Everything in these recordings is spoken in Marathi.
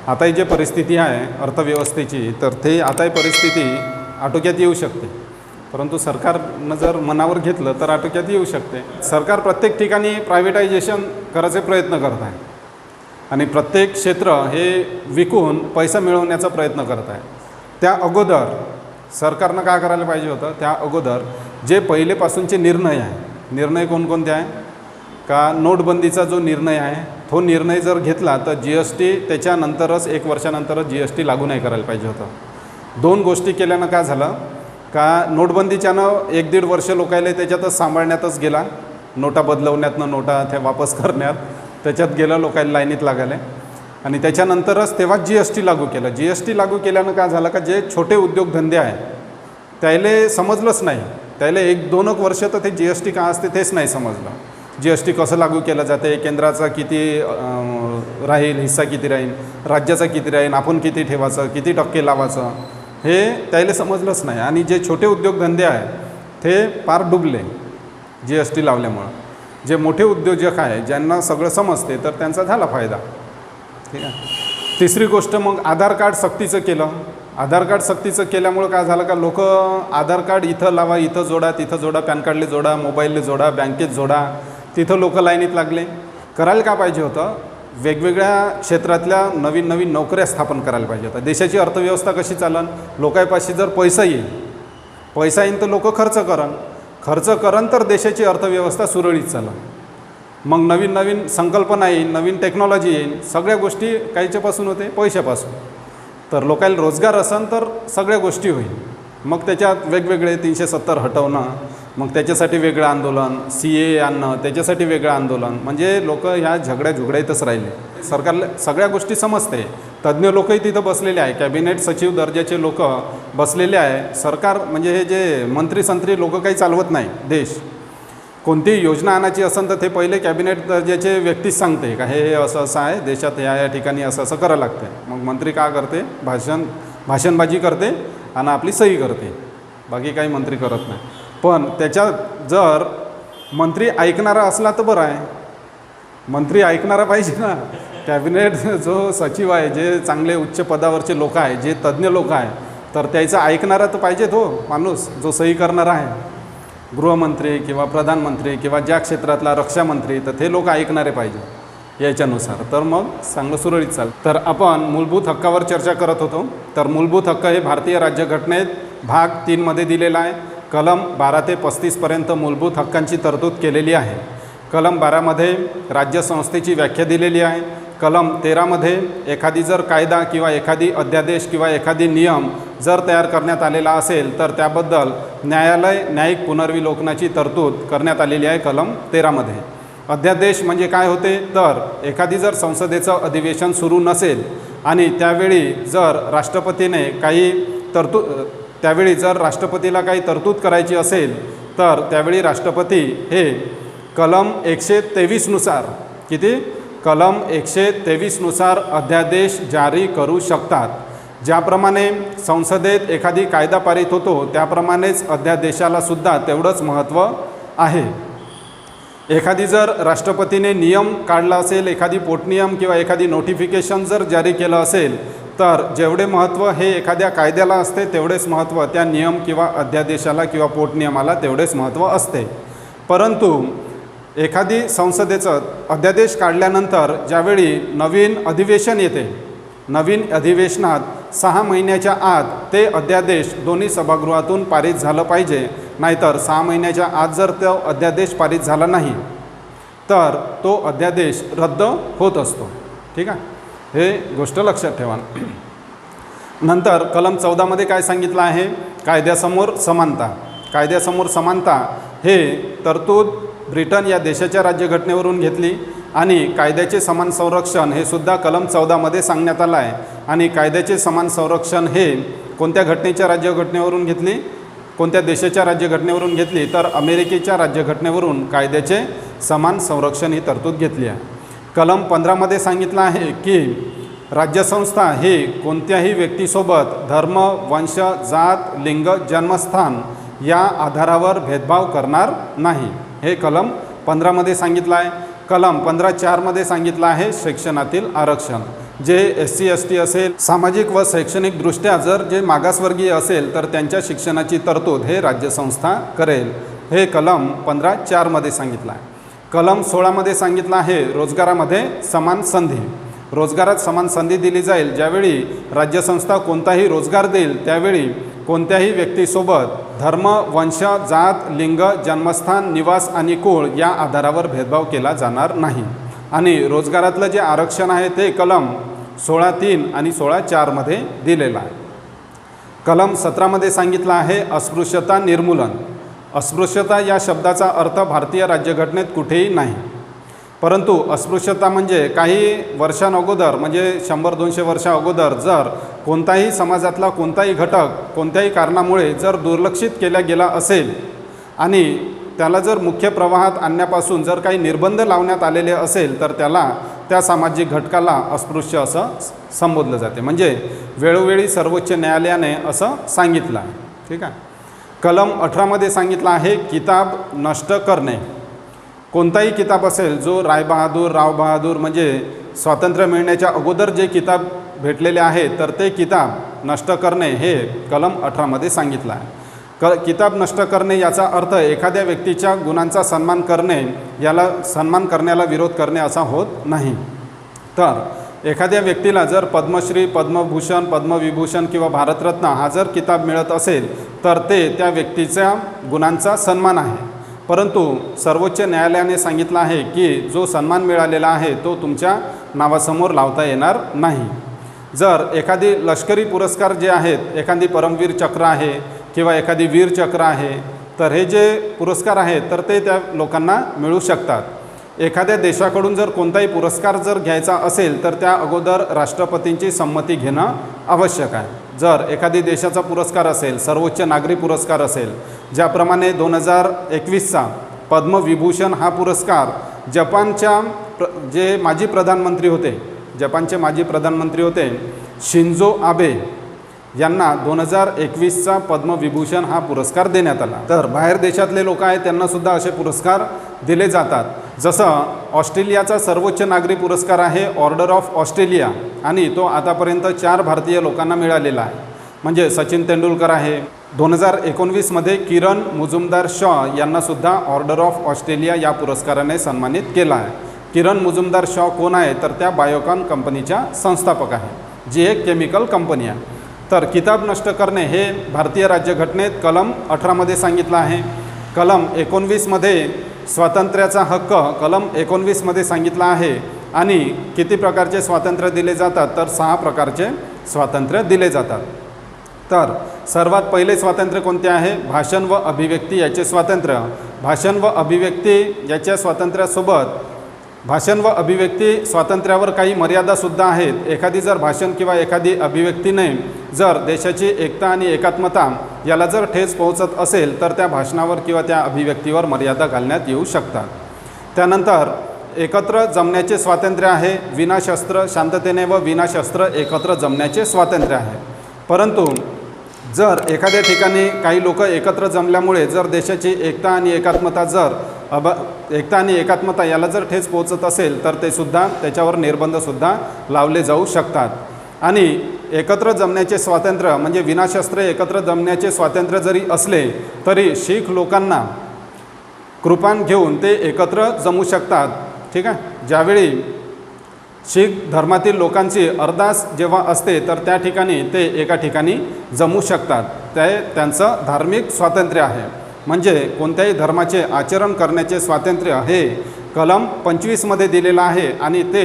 आता ही जी परिस्थिती आहे अर्थव्यवस्थेची, तर ते आता ही परिस्थिती आटोक्यात येऊ शकते, परंतु सरकारनं जर मनावर घेतलं तर आटोक्यात येऊ शकते. सरकार प्रत्येक ठिकाणी प्रायव्हेटायझेशन करायचे प्रयत्न करत आहे आणि प्रत्येक क्षेत्र हे विकून पैसा मिळवण्याचा प्रयत्न करत आहे. त्या अगोदर सरकारनं काय करायला पाहिजे होतं, त्या अगोदर जे पहिलेपासूनचे निर्णय आहे, निर्णय कोणकोणते आहे का, नोटबंदीचा जो निर्णय आहे तो निर्णय जर घेतला तर GST त्याच्यानंतरच 1 वर्षानंतरच GST लागू नाही करायला पाहिजे होतं. 2 गोष्टी केल्यानं काय झालं का, नोटबंदीच्यानं 1-1.5 वर्ष लोकायला त्याच्यातच सांभाळण्यातच गेला, नोटा बदलवण्यातनं नोटा त्या वापस करण्यात त्याच्यात गेलं, लोकायला लाईनीत लागायला. आणि त्याच्यानंतरच तेव्हा GST लागू केलं. GST लागू केल्यानं काय झालं का, जे छोटे उद्योगधंदे आहे त्याला समजलंच नाही, त्याला 1-2 वर्ष तर ते GST काय असते तेच नाही समजलं. GST कसं लागू केलं जाते, केंद्राचा किती राहील, हिस्सा किती राहील, राज्याचा किती राहील, आपण किती ठेवायचं, किती टक्के लावायचं, हे त्याला समजलंच नाही. आणि जे छोटे उद्योगधंदे आहे ते पार डुबले GST लावल्यामुळं. जे मोठे उद्योजक आहे ज्यांना सगळं समजते तर त्यांचा झाला फायदा. ठीक आहे. तिसरी गोष्ट, मग आधार कार्ड सक्तीचं केलं. आधार कार्ड सक्तीचं केल्यामुळं काय झालं का, लोक आधार कार्ड इथं लावा, इथं जोडा, तिथं जोडा, पॅन कार्डले जोडा, मोबाईलले जोडा, बँकेत जोडा, तिथं लोक लाईनीत लागले. करायला का पाहिजे होतं, वेगवेगळ्या क्षेत्रातल्या नवीन नवीन नोकऱ्या स्थापन करायला पाहिजे होतं. देशाची अर्थव्यवस्था कशी चालन, लोकांपाशी जर पैसा येईल तर लोक खर्च करन तर देशाची अर्थव्यवस्था सुरळीत चालन. मग नवीन नवीन संकल्पना येईल, नवीन टेक्नॉलॉजी येईल, सगळ्या गोष्टी कायच्यापासून होते, पैशापासून. तर लोकांना रोजगार असन तर सगळ्या गोष्टी होईल. मग त्याच्यात वेगवेगळे 370 हटवणं, मग त्याच्यासाठी वेगळं आंदोलन, CAA आणणं, त्याच्यासाठी वेगळं आंदोलन, म्हणजे लोक ह्या झगड्यातच राहिले. सरकारला सगळ्या गोष्टी समजते, तज्ज्ञ लोकही तिथं बसलेले आहे, कॅबिनेट सचिव दर्जाचे लोक बसलेले आहे. सरकार म्हणजे हे जे मंत्री लोक काही चालवत नाही देश. कोणतीही योजना आणायची असेल तर ते पहिले कॅबिनेट दर्जाचे व्यक्तीच सांगते का हे असं असं आहे, देशात या ठिकाणी असं असं करावं लागते. मग मंत्री काय करते, भाषणबाजी करते आणि आपली सही करते, बाकी काही मंत्री करत नाही. पण त्याच्यात जर मंत्री ऐकणारा असला तर बरं आहे, मंत्री ऐकणारा पाहिजे ना. कॅबिनेट जो सचिव आहे, जे चांगले उच्च पदावरचे लोक आहे, जे तज्ज्ञ लोक आहे, तर त्याचा ऐकणारा तर पाहिजे तो माणूस जो सही करणारा आहे. गृहमंत्री किंवा प्रधानमंत्री किंवा ज्या क्षेत्रातला रक्षामंत्री, तर ते लोक ऐकणारे पाहिजे याच्यानुसार, तर मग चांगलं सुरळीत चालतं. तर आपण मूलभूत हक्कावर चर्चा करत होतो. तर मूलभूत हक्क हे भारतीय राज्यघटनेत भाग 3 मध्ये दिलेला आहे. कलम 12 ते 35 पर्यंत मूलभूत हक्कांची तरतूद केलेली आहे. कलम 12 मध्ये राज्यसंस्थेची व्याख्या दिलेली आहे. कलम 13 मध्ये एखादी जर कायदा किंवा एखादी अध्यादेश किंवा एखादी नियम जर तयार करण्यात आलेला असेल तर त्याबद्दल न्यायिक पुनर्विलोकनाची तरतूद करण्यात आलेली आहे कलम 13 मध्ये. अध्यादेश म्हणजे काय होते, तर एखादी जर संसदेचं अधिवेशन सुरू नसेल आणि त्यावेळी जर राष्ट्रपतीला काही तरतूद करायची असेल तर त्यावेळी राष्ट्रपती हे कलम 123 नुसार कलम 123 नुसार अध्यादेश जारी करू शकतात. ज्याप्रमाणे संसदेत एखादी कायदा पारित होतो त्याप्रमाणेच अध्यादेशाला सुद्धा तेवढंच महत्त्व आहे. एखादी जर राष्ट्रपतीने नियम काढला असेल, एखादी पोटनियम किंवा एखादी नोटिफिकेशन जर जारी केलं असेल तर जेवढे महत्त्व हे एखाद्या कायद्याला असते तेवढेच महत्त्व त्या नियम किंवा अध्यादेशाला किंवा पोटनियमाला तेवढेच महत्त्व असते. परंतु एखादी संसदेचं अध्यादेश काढल्यानंतर ज्यावेळी नवीन अधिवेशन येते, नवीन अधिवेशनात 6 महिन्याच्या आत ते अध्यादेश दोन्ही सभागृहातून पारित झालं पाहिजे. नाहीतर 6 महिन्याच्या आत जर तो अध्यादेश पारित झाला नाही तर तो अध्यादेश रद्द होत असतो. ठीक आहे, हे गोष्ट लक्षात ठेवा. नंतर कलम 14 मध्ये काय सांगितलं आहे, कायद्यासमोर समानता. कायद्यासमोर समानता हे तरतूद ब्रिटन या देशाच्या राज्यघटनेवरून घेतली आणि कायद्याचे समान संरक्षण हे सुद्धा कलम 14 मध्ये सांगण्यात आलं आहे. आणि कायद्याचे समान संरक्षण हे कोणत्या घटनेच्या राज्यघटनेवरून घेतली, कोणत्या देशाच्या राज्यघटनेवरून घेतली, तर अमेरिकेच्या राज्यघटनेवरून कायद्याचे समान संरक्षण ही तरतूद घेतली आहे. कलम 15 मध्ये सांगितलं आहे की राज्यसंस्था ही कोणत्याही व्यक्तीसोबत धर्म, वंश, जात, लिंग, जन्मस्थान या आधारावर भेदभाव करणार नाही, हे कलम 15 मध्ये सांगितलं आहे. कलम 15(4) सांगितलं आहे शिक्षणातील आरक्षण. जे SC ST असेल, सामाजिक व शैक्षणिकदृष्ट्या जर जे मागासवर्गीय असेल तर त्यांच्या शिक्षणाची तरतूद हे राज्यसंस्था करेल, हे कलम 15(4) सांगितलं आहे. कलम 16 सांगितलं आहे रोजगारामध्ये समान संधी. रोजगारात समान संधी दिली जाईल. ज्यावेळी राज्यसंस्था कोणताही रोजगार देईल त्यावेळी कोणत्याही व्यक्तीसोबत धर्म, वंश, जात, लिंग, जन्मस्थान, निवास आणि कुळ या आधारावर भेदभाव केला जाणार नाही. आणि रोजगारातलं जे आरक्षण आहे ते कलम 16(3) आणि 16(4) दिलेलं आहे. कलम 17 सांगितलं आहे अस्पृश्यता निर्मूलन. अस्पृश्यता या शब्दाचा अर्थ भारतीय राज्यघटनेत कुठेही नाही. परंतु अस्पृश्यता म्हणजे काही वर्षांअगोदर म्हणजे 100-200 वर्षा अगोदर जर कोणताही समाजातला कोणताही घटक कोणत्याही कारणामुळे जर दुर्लक्षित केला गेला असेल आणि त्याला जर मुख्य प्रवाहात आणण्यापासून जर काही निर्बंध लावण्यात आलेले असेल तर त्याला त्या सामाजिक घटकाला अस्पृश्य असं संबोधलं जाते. म्हणजे वेळोवेळी सर्वोच्च न्यायालयाने असं सांगितलं आहे. ठीक आहे. कलम 18 सांगितलं आहे किताब नष्ट करणे. कोणताही किताब असेल जो राव बहादूर म्हणजे स्वातंत्र्य मिळण्याच्या अगोदर जे किताब भेटलेले आहे तर ते किताब नष्ट करणे हे कलम 18 सांगितलं आहे. किताब नष्ट करणे याचा अर्थ एखाद्या व्यक्तीच्या गुणांचा सन्मान करणे, याला सन्मान करण्याला विरोध करणे असा होत नाही. तर एखाद्या व्यक्तीला जर पद्मश्री, पद्मभूषण, पद्मविभूषण किंवा भारतरत्न हा जर किताब मिळत असेल तर ते त्या व्यक्तीच्या गुणांचा सन्मान आहे. परंतु सर्वोच्च न्यायालयाने सांगितलं आहे की जो सन्मान मिळालेला आहे तो तुमच्या नावासमोर लावता येणार नाही. जर एखादी लष्करी पुरस्कार जे आहेत, एखादी परमवीर चक्र आहे किंवा एखादी वीर चक्र आहे तर हे जे पुरस्कार आहेत तर ते त्या लोकांना मिळू शकतात. एखाद्या देशाकडून जर कोणताही पुरस्कार जर घ्यायचा असेल तर त्या अगोदर राष्ट्रपतींची संमती घेणं आवश्यक आहे. जर एखादी देशाचा पुरस्कार असेल, सर्वोच्च नागरी पुरस्कार असेल, ज्याप्रमाणे 2021चा पद्मविभूषण हा पुरस्कार जपानच्या जे माजी प्रधानमंत्री होते, जपानचे माजी प्रधानमंत्री होते शिंजो आबे यांना 2021चा पद्मविभूषण हा पुरस्कार देण्यात आला. तर बाहेर देशातले लोक आहेत त्यांनासुद्धा असे पुरस्कार दिले जातात. जसं ऑस्ट्रेलियाचा सर्वोच्च नागरी पुरस्कार आहे ऑर्डर ऑफ ऑस्ट्रेलिया आणि तो आतापर्यंत 4 भारतीय लोकांना मिळालेला आहे. म्हणजे सचिन तेंडुलकर आहे. 2019 किरण मुजुमदार शॉ यांनासुद्धा ऑर्डर ऑफ ऑस्ट्रेलिया या पुरस्काराने सन्मानित केला आहे. किरण मुजुमदार शॉ कोण आहे तर त्या बायोकॉन कंपनीच्या संस्थापक आहे, जी एक केमिकल कंपनी आहे. तर किताब नष्ट करणे हे भारतीय राज्यघटनेत कलम 18 सांगितलं आहे. कलम 19 स्वातंत्र्याचा हक्क कलम 19 सांगितला आहे. आणि किती प्रकारचे स्वातंत्र्य दिले जातात तर 6 प्रकारचे स्वातंत्र्य दिले जातात. तर सर्वात पहिले स्वातंत्र्य कोणते आहे? भाषण व अभिव्यक्ती याचे स्वातंत्र्य. भाषण व अभिव्यक्ती याच्या स्वातंत्र्यासोबत भाषण व अभिव्यक्ती स्वातंत्र्यावर काही मर्यादासुद्धा आहेत. एखादी जर भाषण किंवा एखादी अभिव्यक्तीने जर देशाची एकता आणि एकात्मता याला जर ठेच पोहोचत असेल तर त्या भाषणावर किंवा त्या अभिव्यक्तीवर मर्यादा घालण्यात येऊ शकतात. त्यानंतर एकत्र जमण्याचे स्वातंत्र्य आहे. विनाशस्त्र शांततेने व विनाशस्त्र एकत्र जमण्याचे स्वातंत्र्य आहे. परंतु जर एखाद्या ठिकाणी काही लोक एकत्र जमल्यामुळे जर देशाची एकता आणि एकात्मता याला जर ठेच पोहोचत असेल तर ते सुद्धा त्याच्यावर निर्बंधसुद्धा लावले जाऊ शकतात. आणि एकत्र जमण्याचे स्वातंत्र्य म्हणजे विनाशस्त्र एकत्र जमण्याचे स्वातंत्र्य जरी असले तरी शीख लोकांना कृपान घेऊन ते एकत्र जमू शकतात. ठीक आहे. ज्यावेळी शीख धर्मातील लोकांची अरदास जेव्हा असते तर त्या ठिकाणी ते एका ठिकाणी जमू शकतात. ते त्यांचं धार्मिक स्वातंत्र्य आहे. म्हणजे कोणत्याही धर्माचे आचरण करण्याचे स्वातंत्र्य हे कलम 25 दिलेलं आहे. आणि ते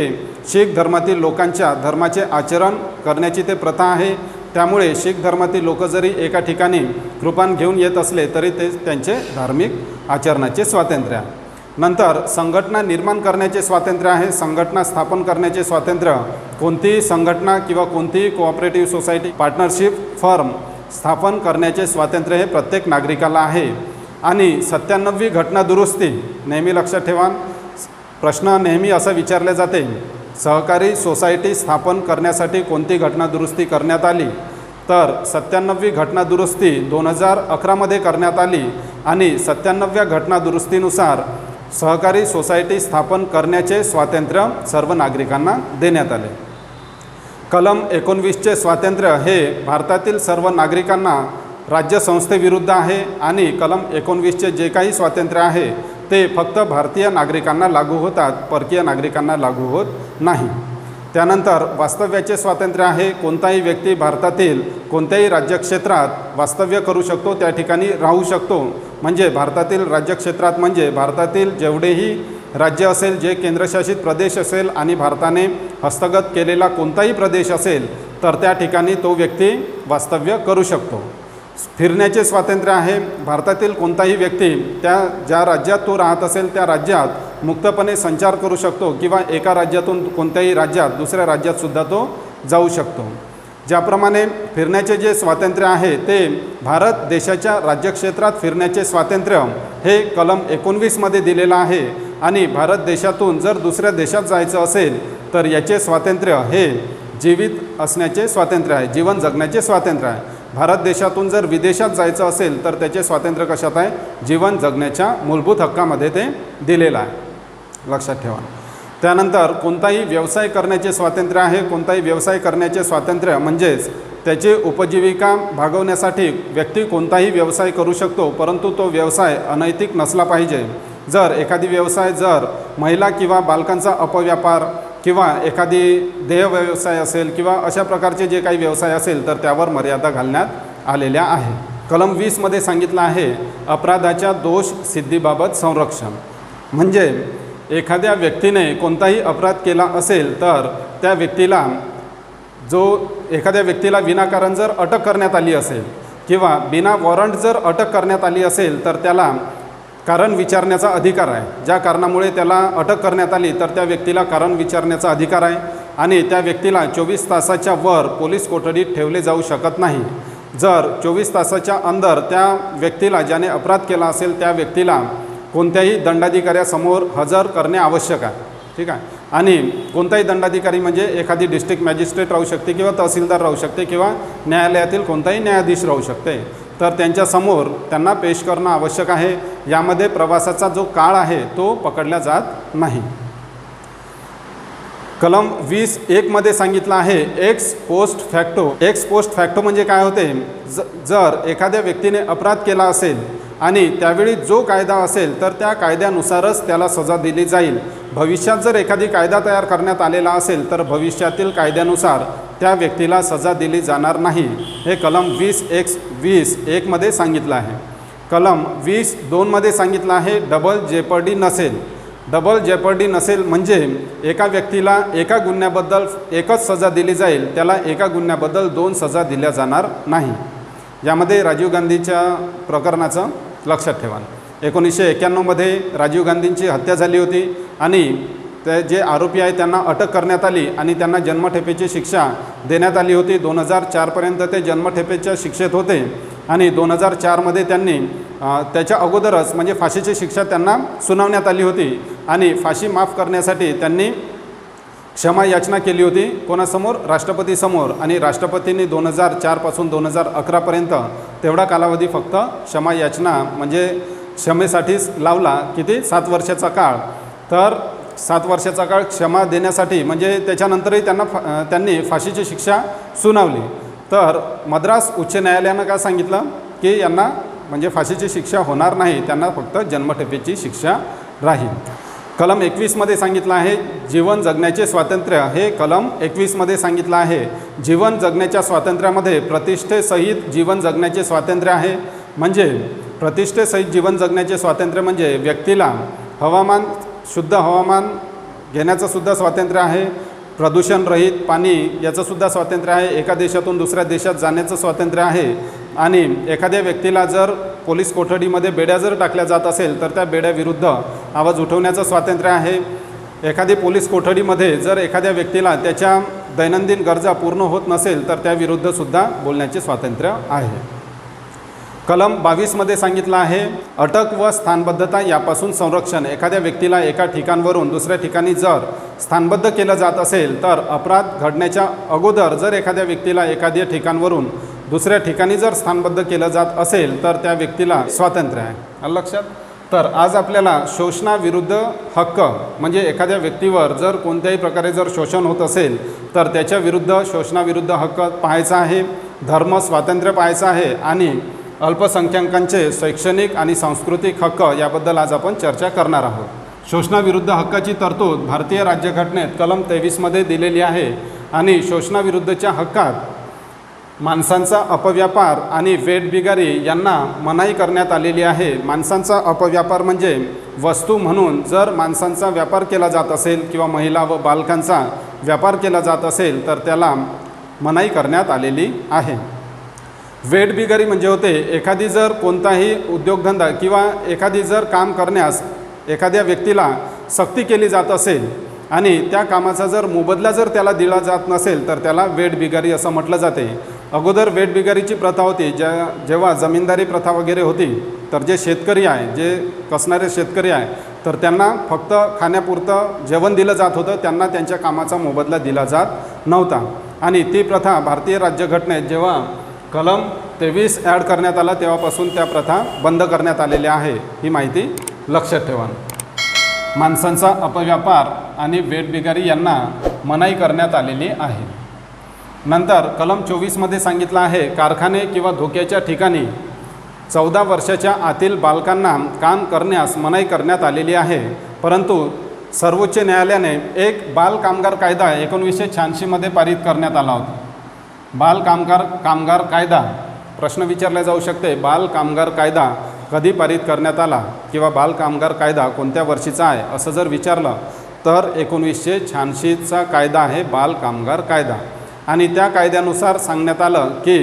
शीख धर्मातील लोकांच्या धर्माचे आचरण करण्याची ते प्रथा आहे. त्यामुळे शीख धर्मातील लोक जरी एका ठिकाणी कृपान घेऊन येत असले तरी ते त्यांचे धार्मिक आचरणाचे स्वातंत्र्य आहे. नंतर संघटना निर्माण करण्याचे स्वातंत्र्य आहे. संघटना स्थापन करण्याचे स्वातंत्र्य. कोणतीही संघटना किंवा कोणतीही कोऑपरेटिव्ह सोसायटी पार्टनरशिप फर्म स्थापन करण्याचे स्वातंत्र्य हे प्रत्येक नागरिकाला आहे. आणि 97वी घटना दुरुस्ती नेहमी लक्षात ठेवा. प्रश्न नेहमी असा विचारले जाते, सहकारी सोसायटी स्थापन करण्यासाठी कोणती घटना दुरुस्ती करण्यात आली? तर 97वी घटना दुरुस्ती 2011 करण्यात आली. आणि 97व्या घटना दुरुस्तीनुसार सहकारी सोसायटी स्थापन करण्याचे स्वातंत्र्य सर्व नागरिकांना देण्यात आले. कलम 19चे स्वातंत्र्य हे भारतातील सर्व नागरिकांना राज्यसंस्थेविरुद्ध आहे आणि कलम 19चे जे काही स्वातंत्र्य आहे ते फक्त भारतीय नागरिकांना लागू होतात, परकीय नागरिकांना लागू होत नाही. त्यानंतर वास्तव्याचे स्वातंत्र्य आहे. कोणताही व्यक्ती भारतातील कोणत्याही राज्यक्षेत्रात वास्तव्य करू शकतो, त्या ठिकाणी राहू शकतो. म्हणजे भारतातील राज्यक्षेत्रात म्हणजे भारतातील जेवढेही राज्य असेल, जे केंद्रशासित प्रदेश असेल आणि भारताने हस्तगत केलेला कोणताही प्रदेश असेल तर त्या ठिकाणी तो व्यक्ती वास्तव्य करू शकतो. फिरण्याचे स्वातंत्र्य आहे. भारतातील कोणताही व्यक्ती ज्या राज्यात तो राहत असेल त्या राज्यात मुक्तपणे संचार करू शकतो किंवा एका राज्यातून कोणत्याही राज्यात दुसऱ्या राज्यातसुद्धा तो जाऊ शकतो. ज्याप्रमाणे फिरण्याचे जे स्वातंत्र्य आहे ते भारत देशाच्या राज्यक्षेत्रात फिरण्याचे स्वातंत्र्य हे कलम 19मध्ये दिलेलं आहे आणि भारत देशातून जर दुसऱ्या देशात जायचं असेल तर याचे स्वातंत्र्य हे जीवित असण्याचे स्वातंत्र्य आहे, जीवन जगण्याचे स्वातंत्र्य आहे. भारत देशातून जर विदेशात जायचं असेल तर त्याचे स्वातंत्र्य कशात आहे? जीवन जगण्याच्या मूलभूत हक्कामध्ये ते दिलेलं आहे, लक्षात ठेवा. त्यानंतर कोणताही व्यवसाय करण्याचे स्वातंत्र्य आहे. कोणताही व्यवसाय करण्याचे स्वातंत्र्य म्हणजेच त्याची उपजीविका भागवण्यासाठी व्यक्ती कोणताही व्यवसाय करू शकतो, परंतु तो व्यवसाय अनैतिक नसला पाहिजे. जर एखादी व्यवसाय जर महिला किंवा बालकांचा अपव्यापार किंवा एखादी देह व्यवसाय असेल किंवा अशा प्रकारचे जे काही व्यवसाय असेल तर त्यावर मर्यादा घालण्यात आलेल्या आहे. कलम 20मध्ये सांगितलं आहे अपराधाच्या दोष सिद्धीबाबत संरक्षण. म्हणजे एखाद्या व्यक्तीने कोणताही अपराध केला असेल तर त्या व्यक्तीला एखाद्या व्यक्तीला विनाकारण जर अटक करण्यात आली असेल किंवा बिना वॉरंट जर अटक करण्यात आली असेल तर त्याला कारण विचारण्याचा अधिकार आहे. ज्या कारणामुळे त्याला अटक करण्यात आली तर त्या व्यक्तीला कारण विचारण्याचा अधिकार आहे आणि त्या व्यक्तीला 24 तासाच्या वर पोलीस कोठडीत ठेवले जाऊ शकत नाही. जर 24 तासाच्या अंदर त्या व्यक्तीला ज्याने अपराध केला असेल त्या व्यक्तीला कोणत्याही दंडाधिकाऱ्यासमोर हजर करणे आवश्यक आहे. ठीक आहे. आणि कोणताही दंडाधिकारी म्हणजे एखादी डिस्ट्रिक्ट मॅजिस्ट्रेट राहू शकते किंवा तहसीलदार राहू शकते किंवा न्यायालयातील कोणताही न्यायाधीश राहू शकते. तर त्यांच्यासमोर त्यांना पेश करणं आवश्यक आहे. यामध्ये प्रवासाचा जो काळ आहे तो पकडला जात नाही. कलम 20(1) सांगितलं आहे x post facto. X post facto म्हणजे काय होते? जर एखाद्या व्यक्तीने अपराध केला असेल आणि त्यावेळी जो कायदा असेल तर त्या कायद्यानुसारच त्याला सजा दिली जाईल. भविष्यात जर एखादी कायदा तयार करण्यात आलेला असेल तर भविष्यातील कायद्यानुसार त्या व्यक्तीला सजा दिली जाणार नाही. हे कलम 20(1) सांगितलं आहे. कलम 20(2) सांगितलं आहे डबल जेपर्डी नसेल. डबल जेपर्डी नसेल म्हणजे एका व्यक्तीला एका गुन्ह्याबद्दल एकच सजा दिली जाईल, त्याला एका गुन्ह्याबद्दल 2 सजा दिल्या जाणार नाही. यामध्ये राजीव गांधीच्या प्रकरणाचं लक्षात ठेवा. 1991मध्ये राजीव गांधींची हत्या झाली होती आणि ते जे आरोपी आहे त्यांना अटक करण्यात आली आणि त्यांना जन्मठेपेची शिक्षा देण्यात आली होती. 2004पर्यंत ते जन्मठेपेच्या शिक्षेत होते आणि 2004मध्ये त्यांनी त्याच्या अगोदरच म्हणजे फाशीची शिक्षा त्यांना सुनावण्यात आली होती आणि फाशी माफ करण्यासाठी त्यांनी क्षमा याचना केली होती. कोणासमोर? राष्ट्रपतीसमोर. आणि राष्ट्रपतींनी 2004पासून 2011पर्यंत तेवढा कालावधी फक्त क्षमा याचना म्हणजे क्षमेसाठीच लावला. किती? 7 वर्षाचा काळ. तर 7 वर्षाचा काळ क्षमा देण्यासाठी म्हणजे त्याच्यानंतरही त्यांनी फाशीची शिक्षा सुनावली. तर मद्रास उच्च न्यायालयानं काय सांगितलं की यांना म्हणजे फाशीची शिक्षा होणार नाही, त्यांना फक्त जन्मठेपेची शिक्षा राहील. कलम 21 सांगितलं आहे जीवन जगण्याचे स्वातंत्र्य. हे कलम 21 सांगितलं आहे जीवन जगण्याच्या स्वातंत्र्यामध्ये प्रतिष्ठेसहित जीवन जगण्याचे स्वातंत्र्य आहे. म्हणजे प्रतिष्ठेसहित जीवन जगण्याचे स्वातंत्र्य म्हणजे व्यक्तीला शुद्ध हवामान घेण्याचंसुद्धा स्वातंत्र्य आहे. प्रदूषणरहित पाणी याचंसुद्धा स्वातंत्र्य आहे. एका देशातून दुसऱ्या देशात जाण्याचं स्वातंत्र्य आहे. आणि एखाद्या व्यक्तीला जर पोलीस कोठडीमध्ये बेड्या जर टाकल्या जात असेल तर त्या बेड्याविरुद्ध आवाज उठवण्याचं स्वातंत्र्य आहे. एखादी पोलीस कोठडीमध्ये जर एखाद्या व्यक्तीला त्याच्या दैनंदिन गरजा पूर्ण होत नसेल तर त्याविरुद्धसुद्धा बोलण्याचे स्वातंत्र्य आहे. कलम 22 सांगितलं आहे अटक व स्थानबद्धता यापासून संरक्षण. एखाद्या व्यक्तीला एका ठिकाणावरून दुसऱ्या ठिकाणी जर स्थानबद्ध केलं जात असेल तर अपराध घडण्याच्या अगोदर जर एखाद्या व्यक्तीला एखाद्या ठिकाणावरून दुसऱ्या ठिकाणी जर स्थानबद्ध केलं जात असेल तर त्या व्यक्तीला स्वातंत्र्य आहे. लक्षात. तर आज आपल्याला शोषणाविरुद्ध हक्क म्हणजे एखाद्या व्यक्तीवर जर कोणत्याही प्रकारे जर शोषण होत असेल तर त्याच्या विरुद्ध शोषणाविरुद्ध हक्क पाहायचा आहे, धर्म स्वातंत्र्य पाहायचं आहे आणि अल्पसंख्याकांचे शैक्षणिक आणि सांस्कृतिक हक्क याबद्दल आज आपण चर्चा करणार आहोत. शोषणाविरुद्ध हक्काची तरतूद भारतीय राज्यघटनेत कलम 23मध्ये दिलेली आहे आणि शोषणाविरुद्धच्या हक्कात माणसांचा अपव्यापार आणि वेठबिगारी यांना मनाई करण्यात आलेली आहे. माणसांचा अपव्यापार म्हणजे वस्तू म्हणून जर माणसांचा व्यापार केला जात असेल किंवा महिला व बालकांचा व्यापार केला जात असेल तर त्याला मनाई करण्यात आलेली आहे. वेठबिगारी म्हणजे होते एखादी जर कोणताही उद्योगधंदा किंवा एखादी जर काम करण्यास एखाद्या व्यक्तीला सक्ती केली जात असेल आणि त्या कामाचा जर मोबदला जर त्याला दिला जात नसेल तर त्याला वेठबिगारी असं म्हटलं जाते. अगोदर वेठबिगारीची प्रथा होती, जेव्हा जमीनदारी प्रथा वगैरे होती तर जे शेतकरी आहे, जे कसणारे शेतकरी आहे तर त्यांना फक्त खाण्यापुरतं जेवण दिलं जात होतं, त्यांना त्यांच्या कामाचा मोबदला दिला जात नव्हता. आणि ती प्रथा भारतीय राज्यघटनेत जेव्हा कलम 23 ॲड करण्यात आला तेव्हापासून त्या प्रथा बंद करण्यात आलेल्या आहे. ही माहिती लक्षात ठेवा. माणसांचा अपव्यापार आणि वेठबिगारी यांना मनाई करण्यात आलेली आहे. नंतर कलम 24मध्ये सांगितलं आहे कारखाने किंवा धोक्याच्या ठिकाणी 14 वर्षाच्या आतील बालकांना काम करण्यास मनाई करण्यात आलेली आहे. परंतु सर्वोच्च न्यायालयाने एक बाल कामगार कायदा 1986मध्ये पारित करण्यात आला होता. बाल कामगार कायदा प्रश्न विचारला जाऊ शकते, बाल कामगार कायदा कधी पारित करण्यात आला किंवा बाल कामगार कायदा कोणत्या वर्षीचा आहे असं जर विचारलं तर 1986चा कायदा आहे बाल कामगार कायदा. आणि त्या कायद्यानुसार सांगण्यात आलं की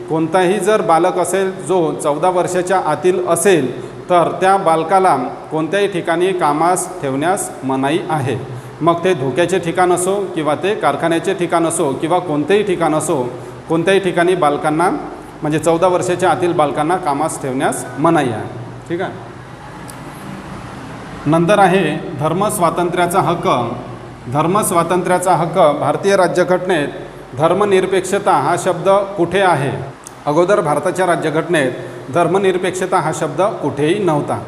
कोणताही जर बालक असेल जो 14 वर्षाच्या आतील असेल तर त्या बालकाला कोणत्याही ठिकाणी कामास ठेवण्यास मनाई आहे. मग ते धोक्याचे ठिकाण असो किंवा ते कारखान्याचे ठिकाण असो किंवा कोणतेही ठिकाण असो, कोणत्याही ठिकाणी बालकांना म्हणजे 14 वर्षाच्या आतील बालकांना कामास ठेवण्यास मनाई आहे. ठीक आहे. नंतर आहे धर्मस्वातंत्र्याचा हक्क. धर्मस्वातंत्र्याचा हक्क भारतीय राज्यघटनेत धर्मनिरपेक्षता हा शब्द कुठे आहे? अगोदर भारताच्या राज्यघटनेत धर्मनिरपेक्षता हा शब्द कुठेही नव्हता.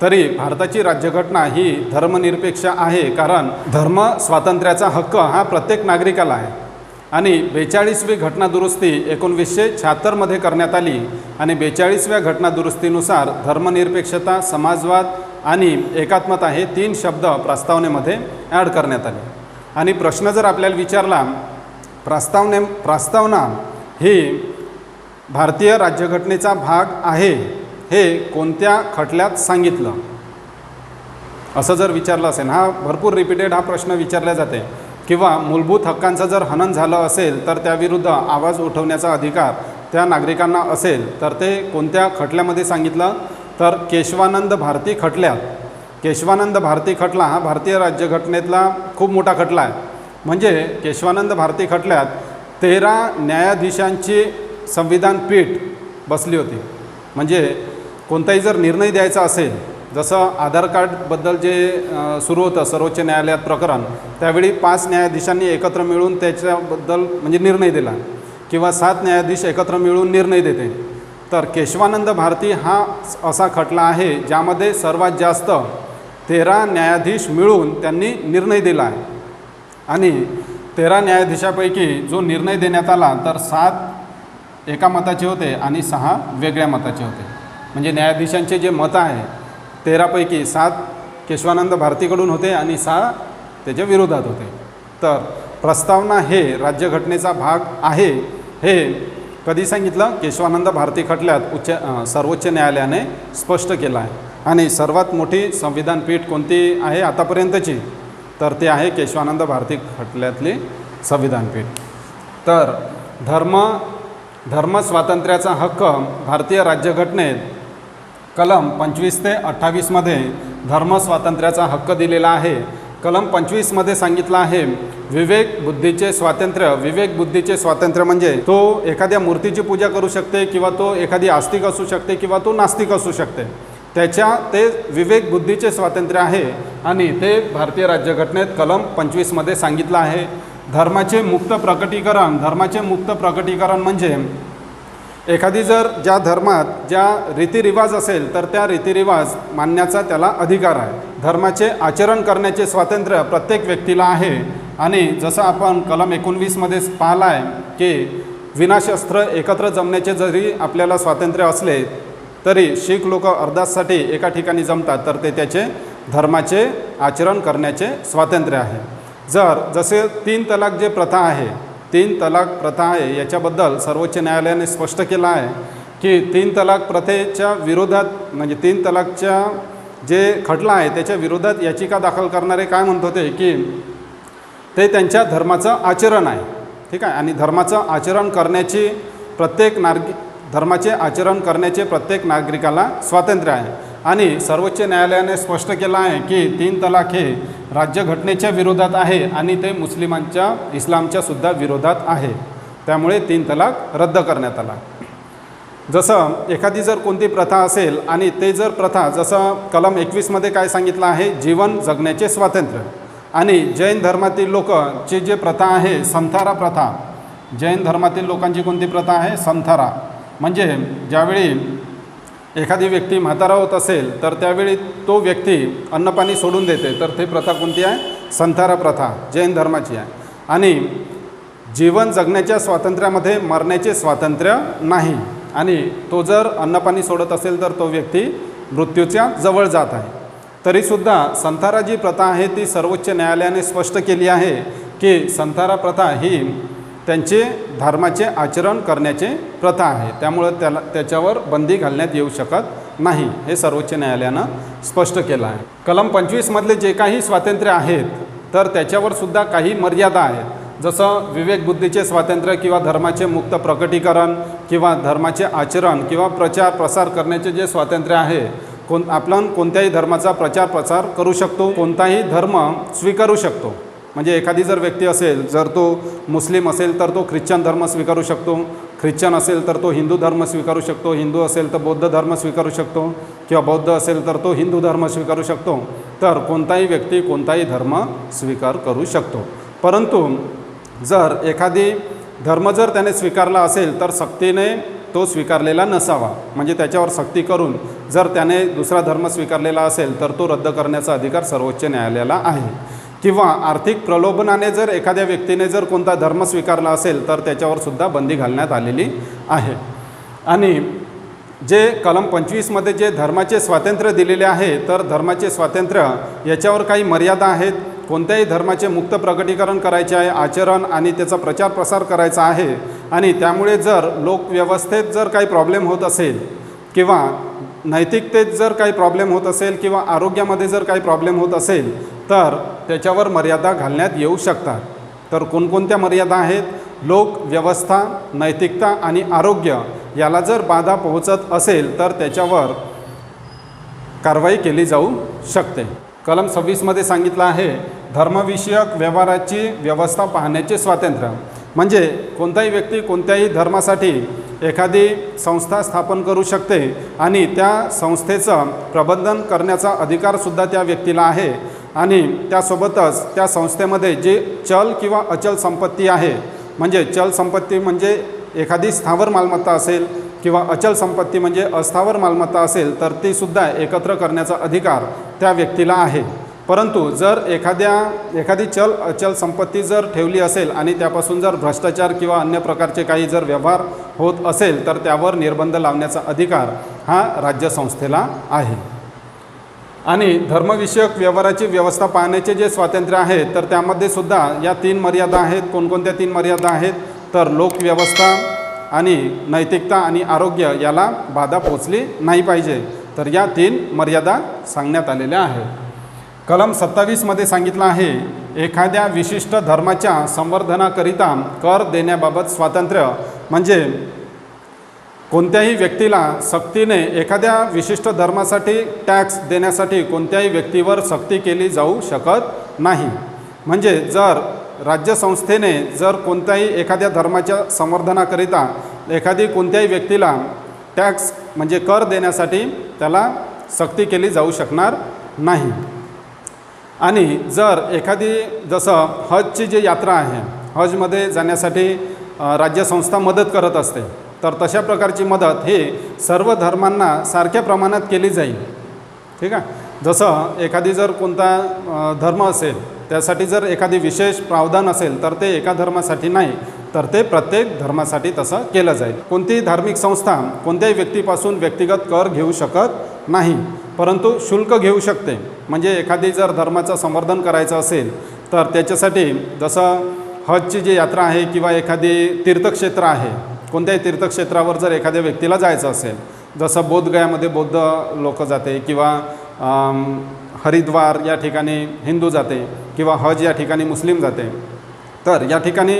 तरी भारताची राज्यघटना ही धर्मनिरपेक्ष आहे कारण धर्मस्वातंत्र्याचा हक्क हा प्रत्येक नागरिकाला आहे. आणि 42वी घटनादुरुस्ती 1976मध्ये करण्यात आली आणि 42व्या घटनादुरुस्तीनुसार धर्मनिरपेक्षता, समाजवाद आणि एकात्मता हे 3 शब्द प्रस्तावनेमध्ये ॲड करण्यात आले. आणि प्रश्न जर आपल्याला विचारला प्रस्तावना ही भारतीय राज्यघटनेचा भाग आहे हे कोणत्या खटल्यात सांगितलं असं जर विचारलं असेल, हा भरपूर रिपीटेड हा प्रश्न विचारला जाते. किंवा मूलभूत हक्कांचं जर हनन झालं असेल तर त्याविरुद्ध आवाज उठवण्याचा अधिकार त्या नागरिकांना असेल तर ते कोणत्या खटल्यामध्ये सांगितलं तर केशवानंद भारती खटल्यात. केशवानंद भारती खटला हा भारतीय राज्यघटनेतला खूप मोठा खटला आहे. म्हणजे केशवानंद भारती खटल्यात 13 न्यायाधीशांची संविधान पीठ बसली होती. म्हणजे कोणताही जर निर्णय द्यायचा असेल, जसं आधार कार्डबद्दल जे सुरू होतं सर्वोच्च न्यायालयात प्रकरण, त्यावेळी 5 न्यायाधीशांनी एकत्र मिळून त्याच्याबद्दल म्हणजे निर्णय दिला किंवा 7 न्यायाधीश एकत्र मिळून निर्णय देते. तर केशवानंद भारती हा असा खटला आहे ज्यामध्ये सर्वात जास्त 13 न्यायाधीश मिळून त्यांनी निर्णय दिला आहे. आणि 13 न्यायाधीशापैकी जो निर्णय देण्यात आला तर 7 एका मताचे होते आणि 6 वेगळ्या मताचे होते. म्हणजे न्यायाधीशांचे जे मत आहे 13पैकी 7 केशवानंद भारतीकडून होते आणि 6 त्याच्या विरोधात होते. तर प्रस्तावना हे राज्यघटनेचा भाग आहे हे कधी सांगितलं? केशवानंद भारती खटल्यात सर्वोच्च न्यायालयाने स्पष्ट केलं आहे. आणि सर्वात मोठी संविधान पीठ कोणती आहे आतापर्यंतची तर ते आहे केशवानंद भारती खटल्यातली संविधान पीठ. तर धर्मस्वातंत्र्याचा हक्क भारतीय राज्यघटनेत कलम 25 ते 28मध्ये धर्मस्वातंत्र्याचा हक्क दिलेला आहे. कलम 25मध्ये सांगितलं आहे विवेक बुद्धीचे स्वातंत्र्य. विवेक बुद्धीचे स्वातंत्र्य म्हणजे तो एखाद्या मूर्तीची पूजा करू शकते किंवा तो एखादी आस्तिक असू शकते किंवा तो नास्तिक असू शकते. ते विवेक बुद्धीचे स्वातंत्र्य आहे आणि ते भारतीय राज्यघटनेत कलम 25मध्ये सांगितलं आहे. धर्माचे मुक्त प्रकटीकरण. धर्माचे मुक्त प्रकटीकरण म्हणजे एखादी जर ज्या धर्मात ज्या रीतिरिवाज असेल तर त्या रीतिरिवाज मानण्याचा त्याला अधिकार आहे. धर्माचे आचरण करण्याचे स्वातंत्र्य प्रत्येक व्यक्तीला आहे. आणि जसं आपण कलम 19मध्ये पाहिलं आहे की विनाशस्त्र एकत्र जमण्याचे जरी आपल्याला स्वातंत्र्य असले तरी शीख लोक अरदाससाठी एका ठिकाणी जमतात तर ते त्याचे धर्माचे आचरण करण्याचे स्वातंत्र्य आहे. जसे 3 तलाक जे प्रथा आहे, 3 तलाक प्रथा आहे, याच्याबद्दल सर्वोच्च न्यायालयाने स्पष्ट केलं आहे की 3 तलाक प्रथेच्या विरोधात म्हणजे 3 तलाकच्या जे खटला आहे त्याच्या विरोधात याचिका दाखल करणारे काय म्हणत होते की ते त्यांच्या धर्माचं आचरण आहे. ठीक आहे. आणि धर्माचं आचरण करण्याची धर्माचे आचरण करण्याचे प्रत्येक नागरिकाला स्वातंत्र्य आहे. आणि सर्वोच्च न्यायालयाने स्पष्ट केलं आहे की 3 तलाक हे राज्यघटनेच्या विरोधात आहे आणि ते इस्लामच्या सुद्धा विरोधात आहे. त्यामुळे 3 तलाक रद्द करण्यात आला. जसं एखादी जर कोणती प्रथा असेल आणि ते जर प्रथा जसं कलम 21मध्ये काय सांगितलं आहे, जीवन जगण्याचे स्वातंत्र्य. आणि जैन धर्मातील लोकची जे प्रथा आहे संथारा प्रथा, जैन धर्मातील लोकांची कोणती प्रथा आहे, संथारा. म्हणजे ज्यावेळी एखादी व्यक्ती म्हातारा होत असेल तर त्यावेळी तो व्यक्ती अन्नपाणी सोडून देते तर ती प्रथा कोणती आहे, संथारा प्रथा जैन धर्माची आहे. आणि जीवन जगण्याच्या स्वातंत्र्यामध्ये मरण्याचे स्वातंत्र्य नाही. आणि तो जर अन्नपाणी सोडत असेल तर तो व्यक्ती मृत्यूच्या जवळ जात आहे. तरीसुद्धा संथारा जी प्रथा आहे ती सर्वोच्च न्यायालयाने स्पष्ट केली आहे की संथारा प्रथा ही त्यांचे धर्माचे आचरण करण्याचे प्रथा आहे. त्यामुळं त्याच्यावर बंदी घालण्यात येऊ शकत नाही, हे सर्वोच्च न्यायालयानं स्पष्ट केलं आहे. कलम 25मधले जे काही स्वातंत्र्य आहेत तर त्याच्यावर सुद्धा काही मर्यादा आहेत. जसं विवेकबुद्धीचे स्वातंत्र्य किंवा धर्माचे मुक्त प्रकटीकरण किंवा धर्माचे आचरण किंवा प्रचार प्रसार करण्याचे जे स्वातंत्र्य आहे, आपण कोणत्याही धर्माचा प्रचार प्रसार करू शकतो, कोणताही धर्म स्वीकारू शकतो. म्हणजे एखादी जर व्यक्ती असेल, जर तो मुस्लिम असेल तर तो ख्रिश्चन धर्म स्वीकारू शकतो, ख्रिश्चन असेल तर तो हिंदू धर्म स्वीकारू शकतो, हिंदू असेल तर बौद्ध धर्म स्वीकारू शकतो किंवा बौद्ध असेल तर तो हिंदू धर्म स्वीकारू शकतो. तर कोणताही व्यक्ती कोणताही धर्म स्वीकार करू शकतो. परंतु जर एखादी धर्म जर त्याने स्वीकारला असेल तर सक्तीने तो स्वीकारलेला नसावा. म्हणजे त्याच्यावर सक्ती करून जर त्याने दुसरा धर्म स्वीकारलेला असेल तर तो रद्द करण्याचा अधिकार सर्वोच्च न्यायालयाला आहे. किंवा आर्थिक प्रलोभनाने जर एखाद्या व्यक्तीने जर कोणता धर्म स्वीकारला असेल तर त्याच्यावर सुद्धा बंदी घालण्यात आलेली आहे. आणि जे कलम 25मध्ये जे धर्माचे स्वातंत्र्य दिलेले आहे तर धर्माचे स्वातंत्र्य याच्यावर काही मर्यादा आहेत. कोणत्याही धर्माचे मुक्त प्रकटीकरण करायचे आहे, आचरण आणि त्याचा प्रचार प्रसार करायचा आहे. आणि त्यामुळे जर लोकव्यवस्थेत जर काही प्रॉब्लेम होत असेल किंवा नैतिकतेत जर काही प्रॉब्लेम होत असेल किंवा आरोग्यामध्ये जर काही प्रॉब्लेम होत असेल तर त्याच्यावर मर्यादा घालण्यात येऊ शकतात. तर कोणकोणत्या मर्यादा आहेत, लोकव्यवस्था, नैतिकता आणि आरोग्य याला जर बाधा पोहोचत असेल तर त्याच्यावर कारवाई केली जाऊ शकते. कलम 26मध्ये सांगितलं आहे धर्मविषयक व्यवहाराची व्यवस्था पाहण्याचे स्वातंत्र्य. म्हणजे कोणताही व्यक्ती कोणत्याही धर्मासाठी एखादी संस्था स्थापन करू शकते आणि त्या संस्थेचं प्रबंधन करण्याचा अधिकारसुद्धा त्या व्यक्तीला आहे. आणि त्यासोबतच त्या संस्थेमध्ये जे चल किंवा अचल संपत्ती आहे, म्हणजे चल संपत्ती म्हणजे एखादी स्थावर मालमत्ता असेल किंवा अचल संपत्ती म्हणजे अस्थावर मालमत्ता असेल तर तीसुद्धा एकत्र करण्याचा अधिकार त्या व्यक्तीला आहे. परंतु जर एखादी अचल संपत्ती जर ठेवली असेल आणि त्यापासून जर भ्रष्टाचार किंवा अन्य प्रकारचे काही जर व्यवहार होत असेल तर त्यावर निर्बंध लावण्याचा अधिकार हा राज्यसंस्थेला आहे. आणि धर्मविषयक व्यवहाराची व्यवस्था पाहण्याचे जे स्वातंत्र्य आहे तर त्यामध्ये सुद्धा या 3 मर्यादा आहेत. कोणकोणत्या 3 मर्यादा आहेत तर लोकव्यवस्था आणि नैतिकता आणि आरोग्य याला बाधा पोचली नाही पाहिजे. तर या 3 मर्यादा सांगण्यात आलेल्या आहेत. कलम 27मध्ये सांगितलं आहे एखाद्या विशिष्ट धर्माच्या संवर्धनाकरिता कर देण्याबाबत स्वातंत्र्य. म्हणजे कोणत्याही व्यक्तीला सक्तीने एखाद्या विशिष्ट धर्मासाठी टॅक्स देण्यासाठी कोणत्याही व्यक्तीवर सक्ती केली जाऊ शकत नाही. म्हणजे जर राज्यसंस्थेने जर कोणत्याही एखाद्या धर्माच्या संवर्धनाकरिता कोणत्याही व्यक्तीला टॅक्स म्हणजे कर देण्यासाठी त्याला सक्ती केली जाऊ शकणार नाही. आणि जर एखादी जसं हजची जी यात्रा आहे, हजमध्ये जाण्यासाठी राज्यसंस्था मदत करत असते. तर तशा प्रकारची मदत ही सर्व धर्मांना सारख्या प्रमाणात केली जाईल. ठीक आहे. जसं एखादी जर कोणता धर्म असेल त्यासाठी जर एखादी विशेष प्रावधान असेल तर ते एका धर्मासाठी नाही, तर ते प्रत्येक धर्मासाठी तसं केलं जाईल. कोणतीही धार्मिक संस्था कोणत्याही व्यक्तीपासून व्यक्तिगत कर घेऊ शकत नाही, परंतु शुल्क घेऊ शकते. म्हणजे एखादी जर धर्माचं संवर्धन करायचं असेल तर त्याच्यासाठी जसं हजची जी यात्रा आहे किंवा एखादी तीर्थक्षेत्र आहे, कोणत्याही तीर्थक्षेत्रावर जर एखाद्या व्यक्तीला जायचं असेल, जसं बोधगयामध्ये बौद्ध लोक जाते किंवा हरिद्वार या ठिकाणी हिंदू जाते किंवा हज या ठिकाणी मुस्लिम जाते, तर या ठिकाणी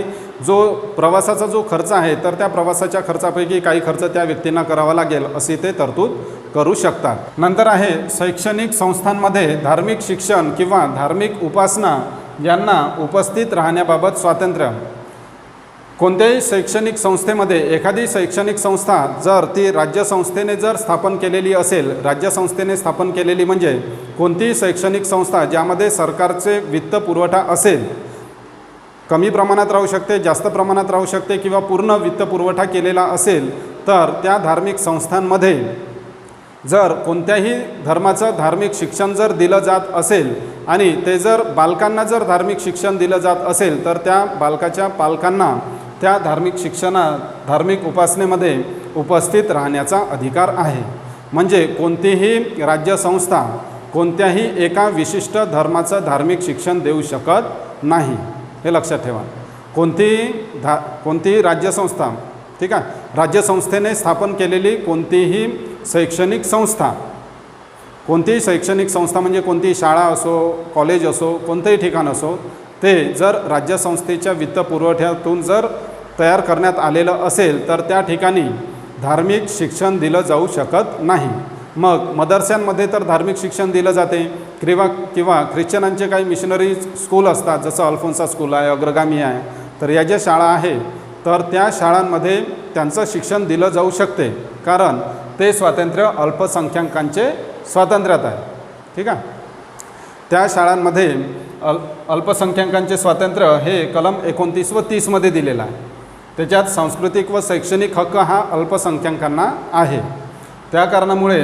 जो प्रवासाचा जो खर्च आहे तर त्या प्रवासाच्या खर्चापैकी काही खर्च त्या व्यक्तींना करावा लागेल अशी ते तरतूद करू शकतात. नंतर आहे शैक्षणिक संस्थांमध्ये धार्मिक शिक्षण किंवा धार्मिक उपासना यांना उपस्थित राहण्याबाबत स्वातंत्र्य. कोणत्याही शैक्षणिक संस्थेमध्ये एखादी शैक्षणिक संस्था जर ती राज्यसंस्थेने जर स्थापन केलेली असेल, राज्यसंस्थेने स्थापन केलेली म्हणजे कोणतीही शैक्षणिक संस्था ज्यामध्ये सरकारचे वित्त पुरवठा असेल, कमी प्रमाणात राहू शकते, जास्त प्रमाणात राहू शकते किंवा पूर्ण वित्त पुरवठा केलेला असेल, तर त्या धार्मिक संस्थांमध्ये जर कोणत्याही धर्माचं धार्मिक शिक्षण जर दिलं जात असेल आणि ते जर बालकांना जर धार्मिक शिक्षण दिलं जात असेल तर त्या बालकाच्या पालकांना त्या धार्मिक धार्मिक उपासनेमध्ये उपस्थित राहण्याचा अधिकार आहे. म्हणजे कोणतीही राज्यसंस्था कोणत्याही एका विशिष्ट धर्माचं धार्मिक शिक्षण देऊ शकत नाही, हे लक्षात ठेवा. कोणतीही राज्यसंस्था, ठीक आहे, राज्यसंस्थेने स्थापन केलेली कोणतीही शैक्षणिक संस्था, कोणतीही शैक्षणिक संस्था म्हणजे कोणतीही शाळा असो, कॉलेज असो, कोणतंही ठिकाण असो, ते जर राज्यसंस्थेच्या वित्त पुरवठ्यातून जर तयार करण्यात आलेलं असेल तर त्या ठिकाणी धार्मिक शिक्षण दिलं जाऊ शकत नाही. मग मदरस्यांमध्ये तर धार्मिक शिक्षण दिलं जाते किंवा ख्रिश्चनांचे काही मिशनरी स्कूल असतात, जसं अल्फोन्सा स्कूल आहे, अग्रगामी आहे, तर या ज्या शाळा आहे तर त्या शाळांमध्ये त्यांचं शिक्षण दिलं जाऊ शकते, कारण ते स्वातंत्र्य अल्पसंख्याकांचे स्वातंत्र्यात आहे. ठीक आहे. त्या शाळांमध्ये अल्पसंख्याकांचे स्वातंत्र्य हे कलम 29 व 30 मध्ये दिलेलं आहे. त्याच्यात सांस्कृतिक व शैक्षणिक हक्क हा अल्पसंख्याकांना आहे. त्या कारणामुळे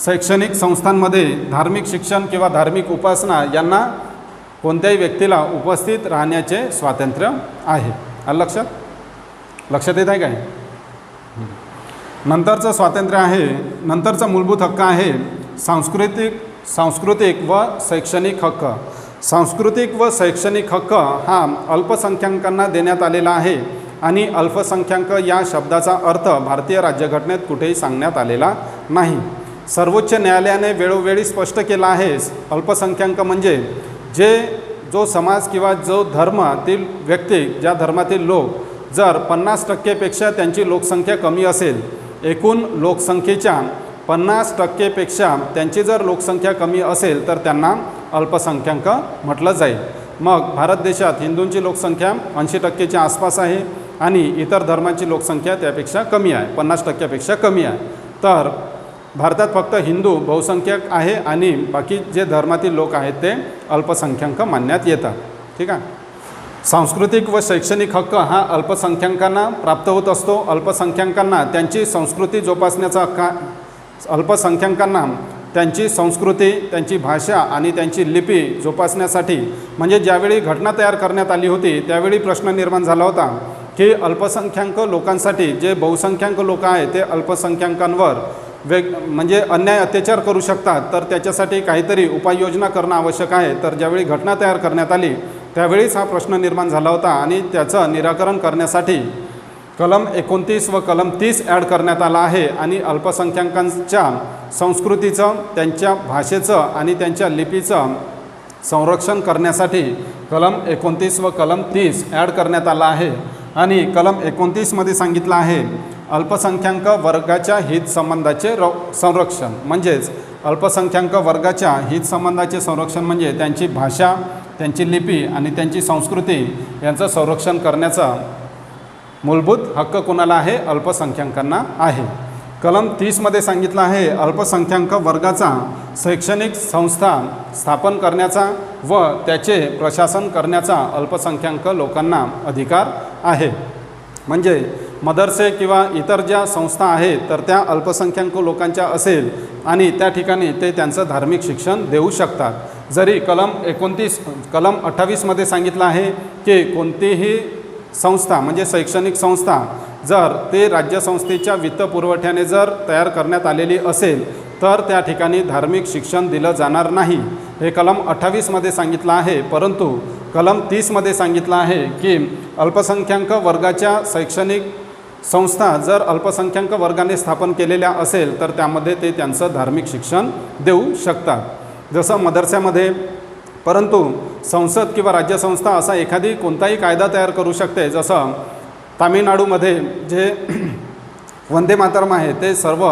शैक्षणिक संस्थांमध्ये धार्मिक शिक्षण किंवा धार्मिक उपासना यांना कोणत्याही व्यक्तीला उपस्थित राहण्याचे स्वातंत्र्य आहे. लक्षात येत आहे काय? नंतरचं स्वातंत्र्य आहे, नंतरचा मूलभूत हक्क आहे सांस्कृतिक व शैक्षणिक हक्क. सांस्कृतिक व शैक्षणिक हक्क हा अल्पसंख्याकांना देण्यात आलेला आहे आणि अल्पसंख्याक या शब्दाचा अर्थ भारतीय राज्यघटनेत कुठेही सांगण्यात आलेला नाही. सर्वोच्च न्यायालयाने वेळोवेळी स्पष्ट केलं आहे, अल्पसंख्याक म्हणजे जो समाज किंवा जो धर्मातील व्यक्ती, ज्या धर्मातील लोक जर 50% त्यांची लोकसंख्या कमी असेल, एकूण लोकसंख्येच्या 50% त्यांची जर लोकसंख्या कमी असेल तर त्यांना अल्पसंख्याक म्हटलं जाईल. मग भारत देशात हिंदूंची लोकसंख्या 80%च्या आसपास आहे आणि इतर धर्मांची लोकसंख्या त्यापेक्षा कमी आहे, 50%पेक्षा कमी आहे. तर भारतात फक्त हिंदू बहुसंख्यक आहे आणि बाकी जे धर्मातील लोक आहेत ते अल्पसंख्याक मानण्यात येतात. ठीक आहे. सांस्कृतिक व शैक्षणिक हक्क हा अल्पसंख्याकांना प्राप्त होत असतो. अल्पसंख्याकांना त्यांची संस्कृती जोपासण्याचा हक्क, अल्पसंख्याकांना त्यांची संस्कृती, त्यांची भाषा आणि त्यांची लिपी जोपासण्यासाठी, म्हणजे ज्यावेळी घटना तयार करण्यात आली होती त्यावेळी प्रश्न निर्माण झाला होता की अल्पसंख्याक लोकांसाठी जे बहुसंख्याक लोक आहेत ते अल्पसंख्याकांवर म्हणजे अन्याय अत्याचार करू शकतात, तर त्याच्यासाठी काहीतरी उपाययोजना करणं आवश्यक आहे. तर ज्यावेळी घटना तयार करण्यात आली त्यावेळीच हा प्रश्न निर्माण झाला होता आणि त्याचं निराकरण करण्यासाठी कलम 29 व कलम 30 ॲड करण्यात आला आहे आणि अल्पसंख्याकांच्या संस्कृतीचं, त्यांच्या भाषेचं आणि त्यांच्या लिपीचं संरक्षण करण्यासाठी कलम 29 व कलम 30 ॲड करण्यात आला आहे. आणि कलम 29 मध्ये सांगितलं आहे अल्पसंख्याक वर्गाच्या हितसंबंधाचे संरक्षण. म्हणजेच अल्पसंख्याक वर्गाच्या हितसंबंधाचे संरक्षण म्हणजे त्यांची भाषा, त्यांची लिपी आणि त्यांची संस्कृती यांचं संरक्षण करण्याचा मूलभूत हक्क कोणाला आहे? अल्पसंख्याकांना आहे. कलम 30 मध्ये सांगितलं आहे अल्पसंख्याक वर्गाचा शैक्षणिक संस्था स्थापन करण्याचा व त्याचे प्रशासन करण्याचा अल्पसंख्याक लोकांना अधिकार आहे. म्हणजे मदरसे किंवा इतर ज्या संस्था आहेत तर त्या अल्पसंख्याक लोकांच्या असेल आणि त्या ठिकाणी ते त्यांचं धार्मिक शिक्षण देऊ शकतात। जरी कलम 28मध्ये सांगितलं आहे की कोणतीही संस्था म्हणजे शैक्षणिक संस्था जर ते राज्यसंस्थेच्या वित्तपुरवठ्याने जर तयार करण्यात आलेली असेल तर त्या ठिकाणी धार्मिक शिक्षण दिलं जाणार नाही, हे कलम 28मध्ये सांगितलं आहे। परंतु कलम 30मध्ये सांगितलं आहे की अल्पसंख्याक वर्गाच्या शैक्षणिक संस्था जर अल्पसंख्याक वर्गाने स्थापन केलेल्या असेल तर त्यामध्ये ते त्यांचं धार्मिक शिक्षण देऊ शकतात, जसं मदरस्यामध्ये। परंतु संसद किंवा राज्यसंस्था असा एखादी कोणताही कायदा तयार करू शकते, जसं तामिळनाडूमध्ये जे वंदे मातरम आहे ते सर्व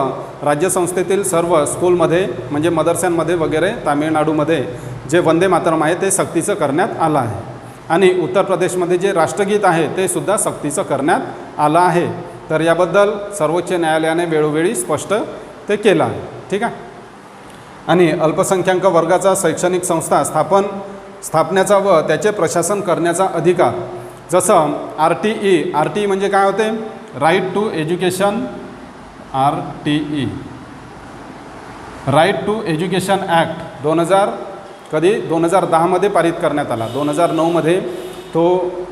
राज्यसंस्थेतील सर्व स्कूलमध्ये म्हणजे मदरस्यांमध्ये वगैरे तामिळनाडूमध्ये जे वंदे मातरम आहे ते सक्तीचं करण्यात आलं आहे। आणि उत्तर प्रदेशमध्ये जे राष्ट्रगीत आहे ते सुद्धा सक्तीचं करण्यात आलं आहे। तर याबद्दल सर्वोच्च न्यायालयाने वेळोवेळी स्पष्ट ते केलं आहे, ठीक आहे। आणि अल्पसंख्याक वर्गाचा शैक्षणिक संस्था स्थापण्याचा व त्याचे प्रशासन करण्याचा अधिकार, जसं RTE म्हणजे काय होते, right to education, RTE right to education act 2010मध्ये पारित करण्यात आला। 2009मध्ये तो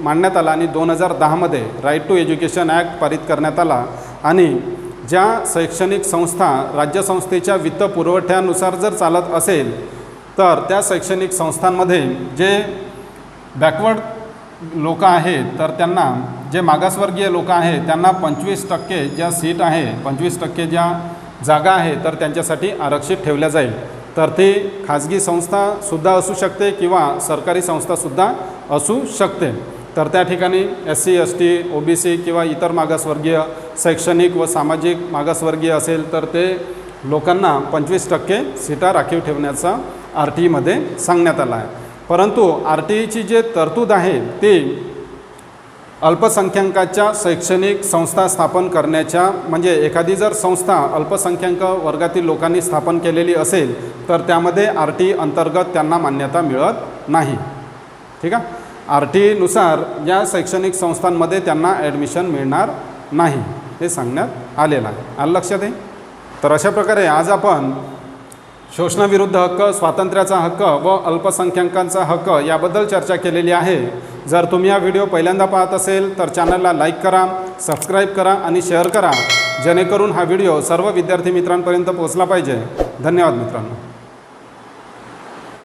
मांडण्यात आला आणि 2010मध्ये राईट टू एज्युकेशन ॲक्ट पारित करण्यात आला। आणि ज्या शैक्षणिक संस्था राज्यसंस्थेच्या वित्तपुरवठ्यानुसार जर चालत असेल तर त्या शैक्षणिक संस्थांमध्ये जे बॅकवर्ड लोक आहेत तर त्यांना, जे मागासवर्गीय लोक आहेत त्यांना 25% ज्या सीट आहे, 25% ज्या जागा आहे तर त्यांच्यासाठी आरक्षित ठेवल्या जाईल। तर ते खाजगी संस्थासुद्धा असू शकते किंवा सरकारी संस्थासुद्धा असू शकते। तर त्या ठिकाणी SC ST OBC किंवा इतर मागासवर्गीय शैक्षणिक व सामाजिक मागासवर्गीय असेल तर ते लोकांना 25% सीटा राखीव ठेवण्याचा RTEमध्ये सांगण्यात आला आहे। परंतु RTEची जे तरतूद आहे ती अल्पसंख्याकाच्या शैक्षणिक संस्था स्थापन करण्याच्या, म्हणजे एखादी जर संस्था अल्पसंख्याक वर्गातील लोकांनी स्थापन केलेली असेल तर त्यामध्ये RTE अंतर्गत त्यांना मान्यता मिळत नाही, ठीक आहे। RTEनुसार या शैक्षणिक संस्थांमध्ये त्यांना ॲडमिशन मिळणार नाही, हे सांगण्यात आलेलं आहे। आलं लक्षात आहे? तर अशा प्रकारे आज आपण शोषणाविरुद्ध हक्क, स्वातंत्र्याचा हक्क व अल्पसंख्याकांचा हक्क याबद्दल चर्चा केलेली आहे। जर तुम्ही हा व्हिडिओ पहिल्यांदा पाहत असेल तर चॅनलला लाईक करा, सबस्क्राईब करा आणि शेअर करा, जेणेकरून हा व्हिडिओ सर्व विद्यार्थी मित्रांपर्यंत पोहोचला पाहिजे। धन्यवाद मित्रांनो।